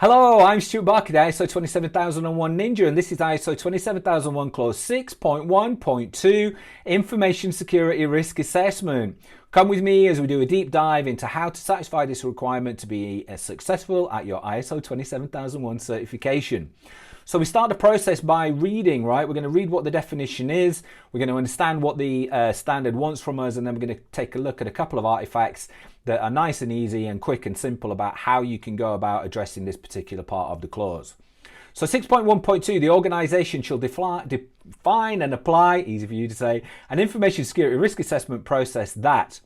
Hello, I'm Stuart Barker, the ISO 27001 Ninja, and this is ISO 27001 Clause 6.1.2 Information Security Risk Assessment. Come with me as we do a deep dive into how to satisfy this requirement to be successful at your ISO 27001 certification. So we start the process by reading, right? We're going to read what the definition is. We're going to understand what the standard wants from us, and then we're going to take a look at a couple of artifacts that are nice and easy and quick and simple about how you can go about addressing this particular part of the clause. So 6.1.2, the organisation shall define and apply, easy for you to say, an information security risk assessment process that,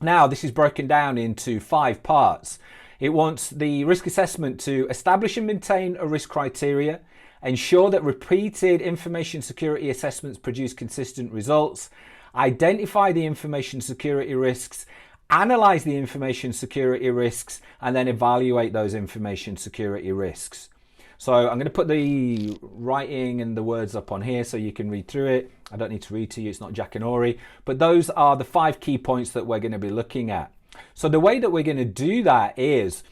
now this is broken down into 5 parts. It wants the risk assessment to establish and maintain a risk criteria, ensure that repeated information security assessments produce consistent results, identify the information security risks, analyze the information security risks, and then evaluate those information security risks. So I'm going to put the writing and the words up on here so you can read through it. I don't need to read to you, it's not Jack and Ori, but those are the 5 key points that we're going to be looking at. So the way that we're going to do that is,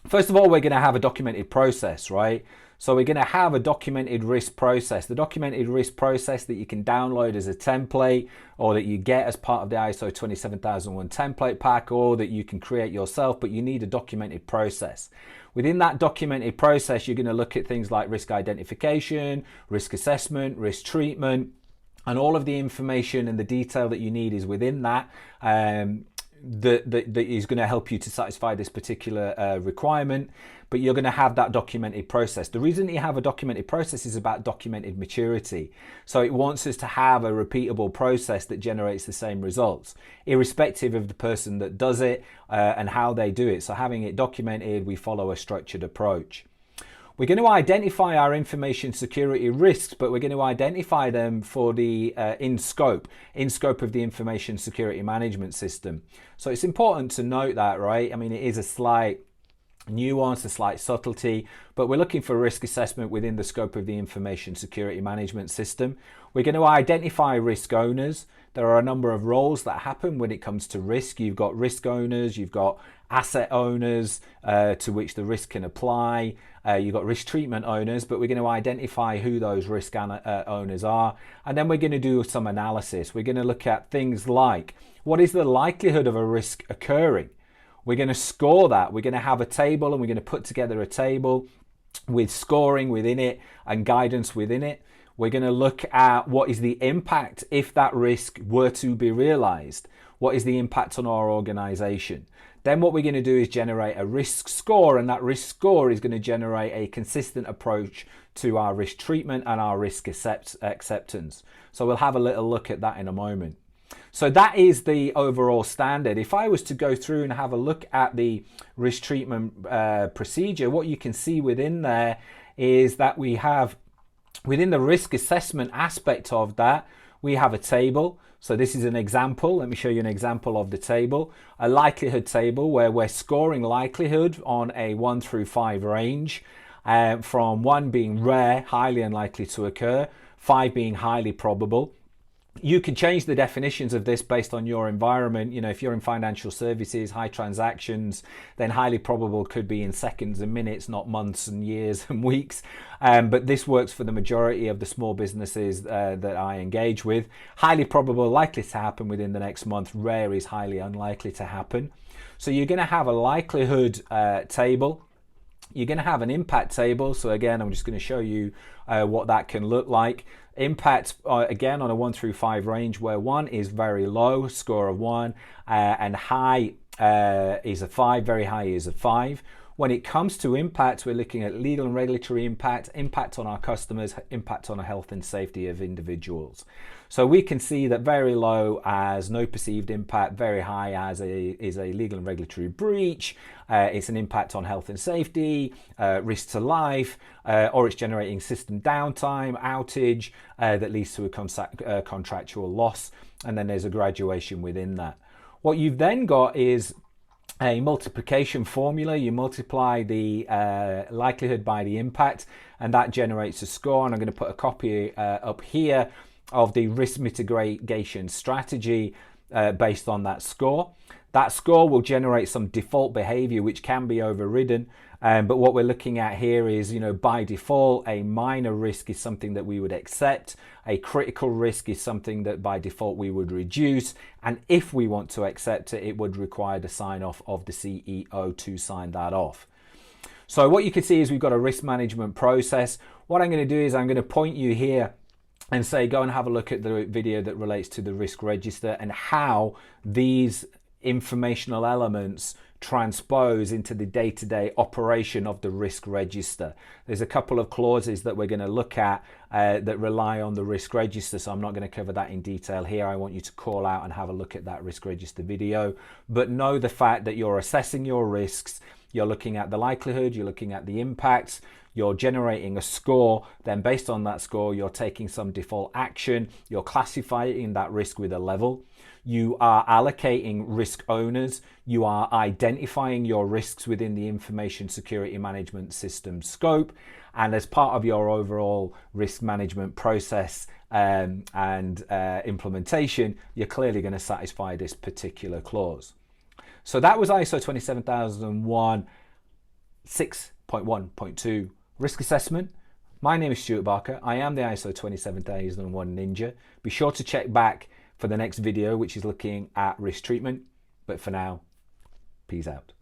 first of all, we're going to have a documented process, right? So we're going to have a documented risk process. The documented risk process that you can download as a template, or that you get as part of the ISO 27001 template pack, or that you can create yourself, but you need a documented process. Within that documented process, you're going to look at things like risk identification, risk assessment, risk treatment, and all of the information and the detail that you need is within that. That is going to help you to satisfy this particular requirement, but you're going to have that documented process. The reason you have a documented process is about documented maturity. So it wants us to have a repeatable process that generates the same results, irrespective of the person that does it and how they do it. So having it documented, we follow a structured approach. We're going to identify our information security risks, but we're going to identify them for the in scope of the information security management system. So it's important to note that, right? I mean, it is a slight nuance, a slight subtlety, but we're looking for risk assessment within the scope of the information security management system. We're going to identify risk owners. There are a number of roles that happen when it comes to risk. You've got risk owners, you've got asset owners to which the risk can apply. You've got risk treatment owners, but we're going to identify who those risk owners are. And then we're going to do some analysis. We're going to look at things like, what is the likelihood of a risk occurring? We're going to score that. We're going to have a table, and we're going to put together a table with scoring within it and guidance within it. We're going to look at what is the impact if that risk were to be realized. What is the impact on our organization? Then what we're going to do is generate a risk score, and that risk score is going to generate a consistent approach to our risk treatment and our risk acceptance. So we'll have a little look at that in a moment. So that is the overall standard. If I was to go through and have a look at the risk treatment procedure, what you can see within there is that we have, within the risk assessment aspect of that, we have a table. So this is an example. Let me show you an example of the table. A likelihood table where we're scoring likelihood on a 1 through 5 range, from 1 being rare, highly unlikely to occur, 5 being highly probable. You can change the definitions of this based on your environment. You know, if you're in financial services, high transactions, then highly probable could be in seconds and minutes, not months and years and weeks. But this works for the majority of the small businesses that I engage with. Highly probable, likely to happen within the next month. Rare is highly unlikely to happen. So you're going to have a likelihood table. You're going to have an impact table. So again, I'm just going to show you what that can look like. Impact, again, on a 1 through 5 range, where 1 is very low, score of 1, and high is a 5, very high is a 5. When it comes to impact, we're looking at legal and regulatory impact, impact on our customers, impact on the health and safety of individuals. So we can see that very low as no perceived impact, very high as is a legal and regulatory breach, it's an impact on health and safety, risk to life, or it's generating system downtime, outage that leads to a contractual loss, and then there's a graduation within that. What you've then got is a multiplication formula. You multiply the likelihood by the impact, and that generates a score. And I'm going to put a copy up here of the risk mitigation strategy based on that score. That score will generate some default behavior which can be overridden, But what we're looking at here is, by default, a minor risk is something that we would accept. A critical risk is something that by default we would reduce. And if we want to accept it, it would require the sign off of the CEO to sign that off. So what you can see is we've got a risk management process. What I'm going to do is I'm going to point you here and say, go and have a look at the video that relates to the risk register and how these informational elements transpose into the day-to-day operation of the risk register. There's a couple of clauses that we're going to look at that rely on the risk register, so I'm not going to cover that in detail here. I want you to call out and have a look at that risk register video, but know the fact that you're assessing your risks, you're looking at the likelihood, you're looking at the impacts, you're generating a score, then based on that score, you're taking some default action, you're classifying that risk with a level, you are allocating risk owners, you are identifying your risks within the information security management system scope, and as part of your overall risk management process and implementation, you're clearly going to satisfy this particular clause. So that was ISO 27001 6.1.2 risk assessment. My name is Stuart Barker. I am the ISO 27001 Ninja. Be sure to check back for the next video, which is looking at risk treatment. But for now, peace out.